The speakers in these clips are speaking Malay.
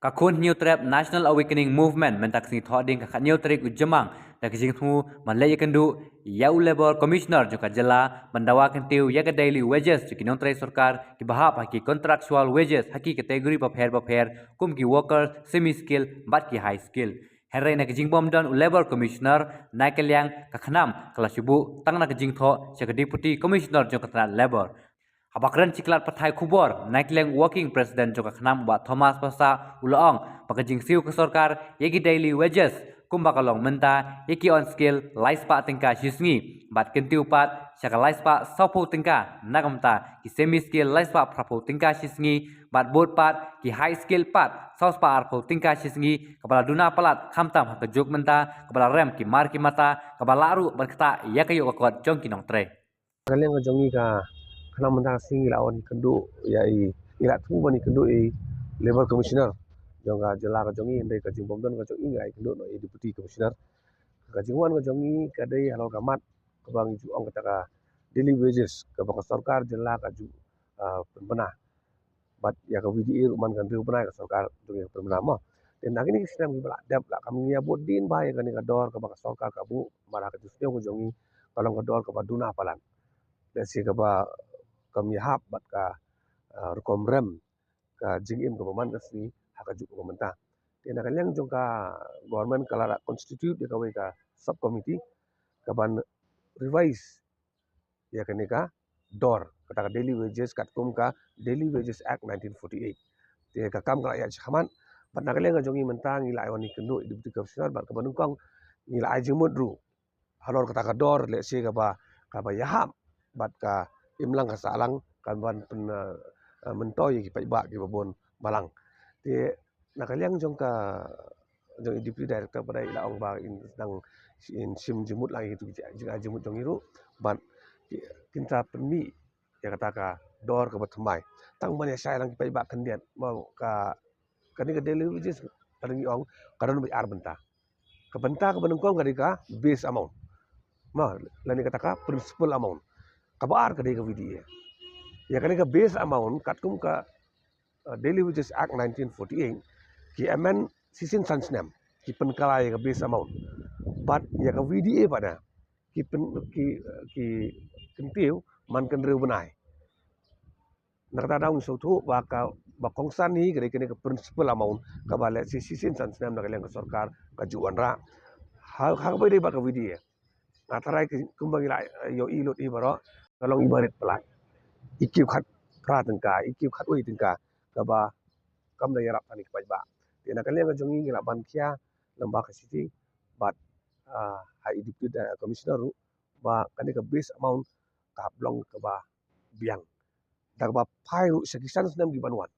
Kakun New Trap National Awakening Movement mentak sing thoding ka New Trap ujemang da kijing thu manlay kendu yau labor commissioner juga jela mendawa kentiu ya daily wages ki non trai sarkar ki bahap ki contractual wages haki kategori paper kum ki worker semi skill bat ki high skill Herai na kijing bom don labor commissioner naikelyang kakhanam kalasibu tang na kijing tho sa deputy commissioner juga labor Habakran ciklat patai kubor, naikling working president juga kenam buat Thomas Pasa Ulaong, pakajing siu ke sorkar, yaki daily wages, kumbakalong menta, yaki on skill, laispa tingka shisngi, bat kentiu pat, syaka laispa sopo tingka, nagamta, ki semi skill laispa prapo tingka shisngi, bat board pat, ki high skill pat, sauspa arpo tingka shisngi, kepala duna palat, kamtam hakajuk menta, kepala rem ki mar ki mata, kepala laru berkata, yakayu akot jong kinong tre. Kalian ke jongi ka kena mentang sing lawan kendu yai ila tu bani kendu labor commissioner jonga jela ka jongi ndai ka jimbom don ka jongi ngai kendu no deputy commissioner ka jingwan ka jongi ka dai halal kamat ka bang ju ong kata ka daily wages ka bang sarkar jela ka ju penbena bat ya ka VDA ruman kan riu penai ka sarkar jongi penbena mo dan lagi ni sistem bala dap la kami ya bodin ba ya kan ka dor ka bang sarkar ka bu mara ka justio ka jongi kalau ka dor ka baduna palan Desi kaba kami hap bat ka rekom rem ka jingim ka paman kasi haka juk ka menta. Tiada kalian jong ka government kala constitute dia kawai ka subcommittee ka ban revise ya kani ka dor kata ka daily wages kat kum ka Daily Wages Act 1948. Dia ka kam kala ya chaman bat na kalian jongi menta ngila wani kendu deputy commissioner bat ka banungkong ngila jimut ru. Halor kata ka dor le se ka ba yaham bat ka imlang ka salang kan ban pen mentoy ki pai ki babon malang ti nakaliang jong ka jong deputy director pada ila ong ba in sedang in sim jemut lagi itu jing jemut jong iru ban kinta penmi ya kata ka dor ka batmai tang ban ya sai lang ki pai kendian mau ka kani ka daily wages kadang ong kadang bi ar benta ka benta ka benungkong ka base amount ma lani kata ka principal amount kabar ka dai ka VDA ya kan ka base amount kat kum ka Daily Wages Act 1948 ki amend sisin sansnem ki penkalai ka base amount but ya ka VDA pada ki kentiu man kan reu benai nak ta daung so thu ba ka ba kongsan ni ka ka principal amount ka ba le sisin sansnem nak ka sarkar ka juan ra ha ba dei ba ka VDA atarai kumbang ila yo ilot ibaro kalong ibarit pelat ikiu khat pra tengka ikiu khat oi tengka kaba kam da yarap tani kpai ba tina kalian ka jongi ngila ban kia lamba ka siti bat hai deputy commissioner ru ba kani ka base amount ka blong ka ba biang da ba phai ru sekisan senam di banwan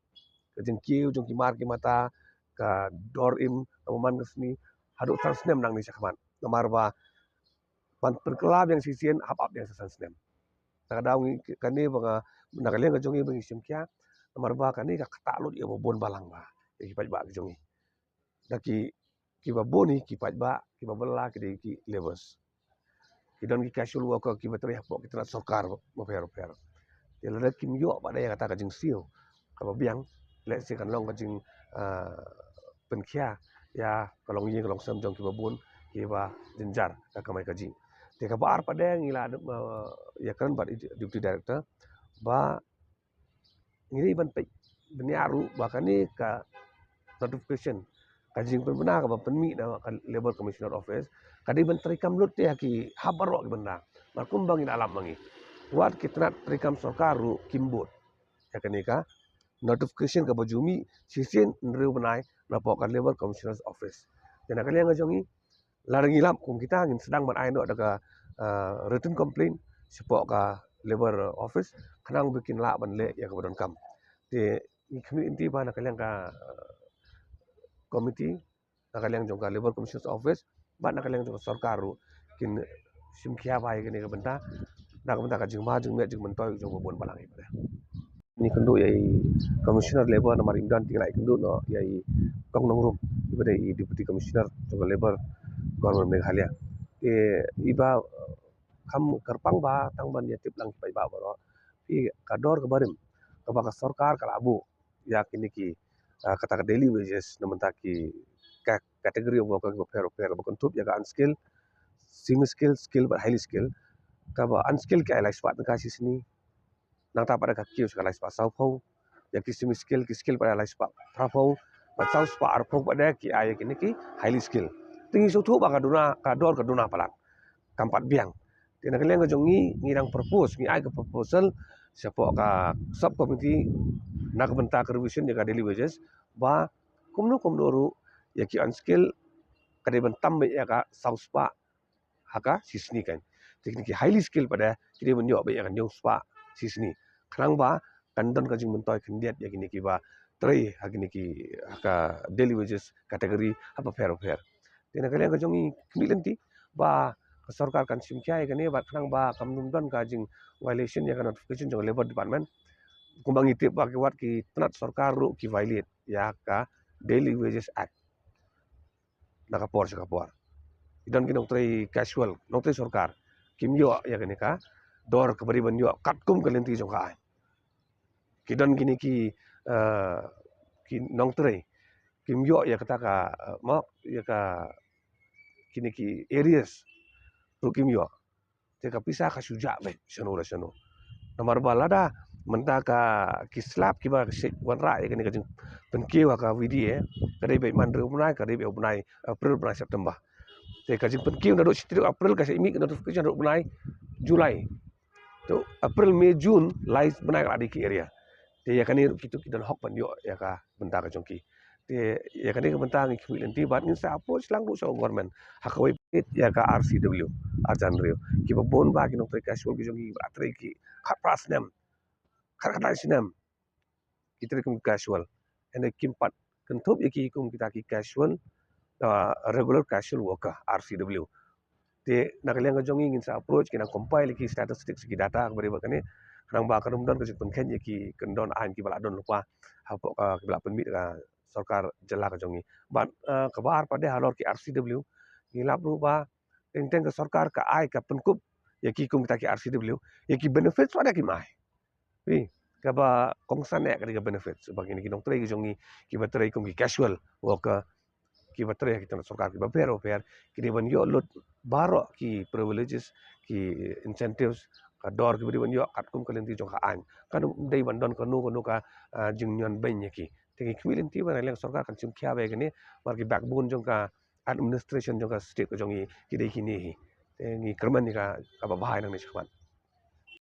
ka jeng kiu jong ki mar ki mata ka dor im man kesni hadu san senam nang ni sakman kamar ba ban perkelab yang sisien hap yang san senam kadang kani banga nakalian ka jongi bangi simkia nomor ba kani ka kata lut ya bon balang ba ki paj ba jongi daki ki ba boni ki paj ba ki ba bela ki levels ki don ki casual worker ki ba teriak pok ki trat sokar mo per ya la kim yo ba daya kata ka jing sio ka ba biang le si kan long ka jing penkia ya kalong yin kalong sam jong ki ba bon ki ba jenjar ka mai ka jing te ka bar pada ngila ya kan bat deputy director ba ngiri ban pe beniaru bahkan ni ka notification kajing benar ka penmi da labor commissioner office kadi ban terikam lut ya ki habaro ki benda makum bangin alam mangi wat kitna terikam sarkaru kimbot ya kan ka notification ka bajumi sisin nreu benai lapokan labor commissioner office dan kalian ngajongi larang ilap kum kita ngin sedang ban ai no ada written complaint sepok ka labor office kanang bikin la ban le ya kabadon kam ti kami inti ba na kalian ka committee na kalian jong ka labor commissioner office ba na kalian jong sarkaru kin simkhia bai ke ni ka benta na ka benta ka jing ma jing me jing mentoy jong bon balang i pada ni kendu yai commissioner labor na marim dan tingrai kendu no yai kong nongrum iba dai deputy commissioner jong labor government Meghalaya iba kam kerpang ba tang ban ya tip lang pai ba baro pi kador ke barim ka ba ka sarkar kala abu ya kini ki kata daily wages namun taki kategori worker ko fair bakon tup ya unskill semi skill skill but highly skill ka ba unskill ka lai spat ka sini nang ta pada ka kius ka lai spat sau phau ya ki semi skill ki skill pada lai spat pra phau ba sau spat ar phau pada ki ay ki ni ki highly skill tingi so thu ba ka dor ka duna palang kampat biang tina kalian ka jongi ngirang propose ngi ay ka proposal siapa ka sub committee nak benta revision jaga daily wages ba kumno ru ya ki unskill kadai bentam be ya ka saus pa haka sisni kan teknik highly skill pada kiri menyo be ya kan nyong spa sisni krang ba kandon ka jing mentoy kendiat ya kini ki ba trai hakini ki haka daily wages kategori apa fair tina kalian ka jongi kemilanti ba sarkar kan simkiai kan ni ba krang ba kamnumdon ka jing violation ya kan notification jong labor department kumbang itip ba ki wat ki tenat sarkar ru ki violate ya ka daily wages act nakapor sa kapor idan kinong tray casual nong tray sarkar kimyo ya kini ka dor kabari banyo katkum kalenti jong ka kidan kini ki nong tray kimyo ya kata ka mo ya ka kini ki areas ru kimyo te ka pisah ka suja be sano nomor balada menta ka kislap ki ba wan ra ya kini ka jing penkiwa ka video kadai be man ru bunai kadai be bunai april bunai september te ka jing penkiw na do sitir april ka imi notification ru bunai julai to april may june lai bunai ka di ki area te ya kani kitu kidan hok pan yo ya ka benta ka jongki te ya kani ka benta ngi kwi lenti bat ngin sa apo slang du so government hakawai pit ya ka rcw arjan rio ki ba bon ba ki no tre casual ki jongi ba tre ki khat pras nem khat khat sinem ki tre kum casual ene kimpat kentup ya ki kum kita ki casual regular casual worker RCW te nakaliang jongi ngin sa approach kina compile ki statistics ki data bari ba kani nang ba kadum don ka jipun ken ki kendon an ki bala don lupa hapo ka bala permit ka sarkar jala ka jongi ban kabar pada halor ki RCW ngilap ru ba teng ka sarkar ka ai ka penkup ya ki kum kita ki RCW ya ki benefits pada ki mai wi ka ba kongsan ya ka benefits bagi ni ki dong trai ki jongi ki ba trai kum ki casual worker ki batre kita sarkar ki fair ki ban yo lot baro ki privileges ki incentives ka dor ki ban yo kat kum kalen ti jong ka an kan dei ban don kanu ka jing nyon ben ki te ki milen ti ban leng sarkar kan sim khia be ni mar ki backbone jong ka administration jong ka state ko jong ki dei ki ni te ni kerman ni ka ba bahai nang ni chwan